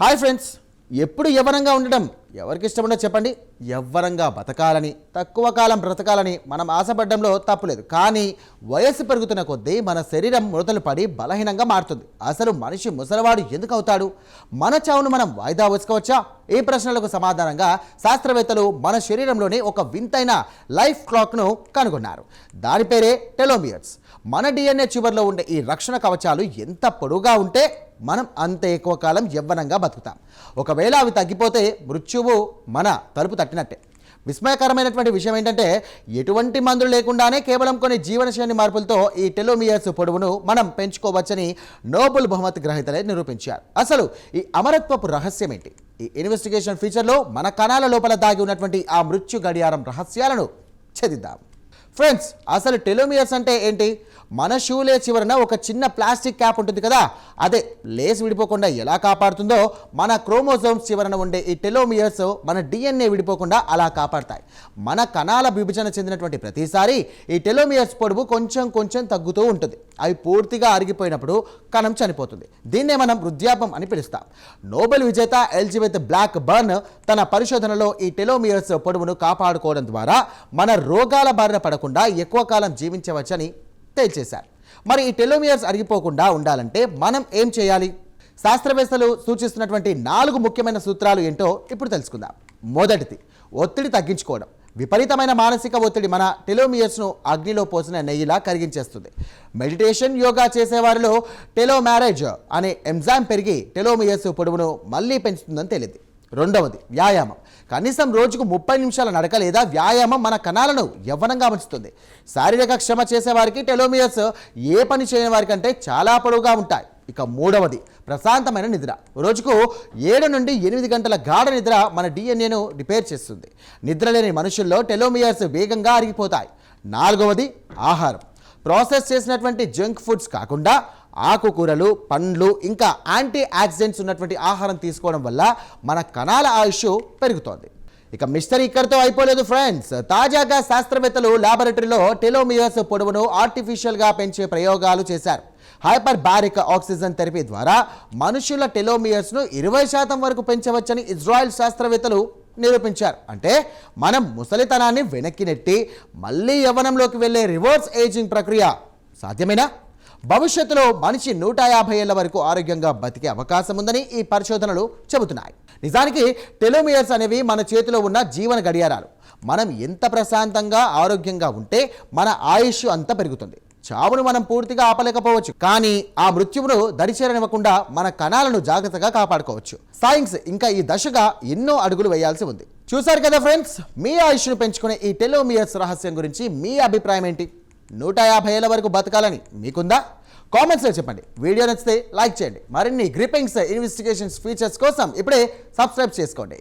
Hi friends, ఎప్పుడు యవ్వనంగా ఉండడం ఎవరికి ఇష్టముండో చెప్పండి. యవ్వనంగా బతకాలని, తక్కువ కాలం బ్రతకాలని మనం ఆశపడడంలో తప్పులేదు. కానీ వయస్సు పెరుగుతున్న కొద్దీ మన శరీరం ముడతలు పడి బలహీనంగా మారుతుంది. అసలు మనిషి ముసలివాడు ఎందుకు అవుతాడు? మన చావును మనం వాయిదా వేసుకోవచ్చా? ఈ ప్రశ్నలకు సమాధానంగా శాస్త్రవేత్తలు మన శరీరంలోని ఒక వింతైన లైఫ్ క్లాక్ను కనుగొన్నారు. దాని పేరే టెలోమియర్స్. మన డిఎన్ఏ చివరిలో ఉండే ఈ రక్షణ కవచాలు ఎంత పొడవుగా ఉంటే మనం అంత ఎక్కువ కాలం యవ్వనంగా బతుకుతాం. ఒకవేళ అవి తగ్గిపోతే మృత్యువు మన తలుపు తట్టినట్టే. విస్మయకరమైనటువంటి విషయం ఏంటంటే, ఎటువంటి మందులు లేకుండానే కేవలం కొన్ని జీవనశైలి మార్పులతో ఈ టెలోమియర్స్ పొడవును మనం పెంచుకోవచ్చని నోబెల్ బహుమతి గ్రహీతలే నిరూపించారు. అసలు ఈ అమరత్వపు రహస్యం ఏంటి? ఈ ఇన్వెస్టిగేషన్ ఫీచర్లో మన కణాల లోపల దాగి ఉన్నటువంటి ఆ మృత్యు గడియారం రహస్యాలను ఛేదిద్దాం. ఫ్రెండ్స్, అసలు టెలోమియర్స్ అంటే ఏంటి? మన షూలే చివరన ఒక చిన్న ప్లాస్టిక్ క్యాప్ ఉంటుంది కదా, అదే లేస్ విడిపోకుండా ఎలా కాపాడుతుందో మన క్రోమోజోమ్స్ చివరన ఉండే ఈ టెలోమియర్స్ మన డిఎన్ఏ విడిపోకుండా అలా కాపాడతాయి. మన కణాల విభజన చెందినటువంటి ప్రతిసారి ఈ టెలోమియర్స్ పొడవు కొంచెం కొంచెం తగ్గుతూ ఉంటుంది. అవి పూర్తిగా అరిగిపోయినప్పుడు కణం చనిపోతుంది. దీన్నే మనం వృద్ధాప్యం అని పిలుస్తాం. నోబెల్ విజేత ఎలిజబెత్ బ్లాక్ బర్న్ తన పరిశోధనలో ఈ టెలోమియర్స్ పొడవును కాపాడుకోవడం ద్వారా మన రోగాల బారిన పడకుండా ఎక్కువ కాలం జీవించవచ్చని తేల్చేశారు. మరి ఈ టెలోమియర్స్ అరిగిపోకుండా ఉండాలంటే మనం ఏం చేయాలి? శాస్త్రవేత్తలు సూచిస్తున్నటువంటి 4 ముఖ్యమైన సూత్రాలు ఏంటో ఇప్పుడు తెలుసుకుందాం. మొదటిది, ఒత్తిడి తగ్గించుకోవడం. విపరీతమైన మానసిక ఒత్తిడి మన టెలోమియర్స్ను అగ్నిలో పోసిన నెయ్యిలా కరిగించేస్తుంది. మెడిటేషన్, యోగా చేసేవారిలో టెలోమారేజ్ అనే ఎంజైమ్ పెరిగి టెలోమియర్స్ పొడవును మళ్ళీ పెంచుతుందని తేలింది. రెండవది, వ్యాయామం. కనీసం రోజుకు 30 నిమిషాల నడక లేదా వ్యాయామం మన కణాలను యవ్వనంగా ఉంచుతుంది. శారీరక శ్రమ చేసేవారికి టెలోమియర్స్ ఏ పని చేయని వారికంటే చాలా పొడవుగా ఉంటాయి. ఇక మూడవది, ప్రశాంతమైన నిద్ర. రోజుకు 7 నుండి 8 గంటల గాఢ నిద్ర మన డిఎన్ఏను రిపేర్ చేస్తుంది. నిద్ర లేని మనుషుల్లో టెలోమియర్స్ వేగంగా అరిగిపోతాయి. నాలుగవది, ఆహారం. ప్రాసెస్ చేసినటువంటి జంక్ ఫుడ్స్ కాకుండా ఆకుకూరలు, పండ్లు, ఇంకా యాంటీ ఆక్సిడెంట్స్ ఉన్నటువంటి ఆహారం తీసుకోవడం వల్ల మన కణాల ఆయుష్ పెరుగుతోంది. ఇక మిస్టరీ ఇక్కడితో అయిపోలేదు ఫ్రెండ్స్. తాజాగా శాస్త్రవేత్తలు ల్యాబొరేటరీలో టెలోమియర్స్ పొడవును ఆర్టిఫిషియల్గా పెంచే ప్రయోగాలు చేశారు. హైపర్ బారిక్ ఆక్సిజన్ థెరపీ ద్వారా మనుషుల టెలోమియర్స్ను 20% వరకు పెంచవచ్చని ఇజ్రాయెల్ శాస్త్రవేత్తలు నిరూపించారు. అంటే మనం ముసలితనాన్ని వెనక్కి నెట్టి మళ్ళీ యవ్వనంలోకి వెళ్ళే రివర్స్ ఏజింగ్ ప్రక్రియ సాధ్యమేనా? భవిష్యత్తులో మనిషి 150 ఏళ్ల వరకు ఆరోగ్యంగా బతికే అవకాశం ఉందని ఈ పరిశోధనలు చెబుతున్నాయి. నిజానికి టెలోమియర్స్ అనేవి మన చేతిలో ఉన్న జీవన గడియారాలు. మనం ఎంత ప్రశాంతంగా ఆరోగ్యంగా ఉంటే మన ఆయుష్ అంత పెరుగుతుంది. చావును మనం పూర్తిగా ఆపలేకపోవచ్చు, కానీ ఆ మృత్యువును దరిచేరనివ్వకుండా మన కణాలను జాగ్రత్తగా కాపాడుకోవచ్చు. సైన్స్ ఇంకా ఈ దశగా ఎన్నో అడుగులు వేయాల్సి ఉంది. చూసారు కదా ఫ్రెండ్స్, మీ ఆయుష్ను పెంచుకునే ఈ టెలోమియర్స్ రహస్యం గురించి మీ అభిప్రాయం ఏంటి? 150 ఏళ్ల వరకు బతకాలని మీకుందా? కామెంట్స్లో చెప్పండి. వీడియో నచ్చితే లైక్ చేయండి. మరిన్ని గ్రిప్పింగ్స్ ఇన్వెస్టిగేషన్స్ ఫీచర్స్ కోసం ఇప్పుడే సబ్స్క్రైబ్ చేసుకోండి.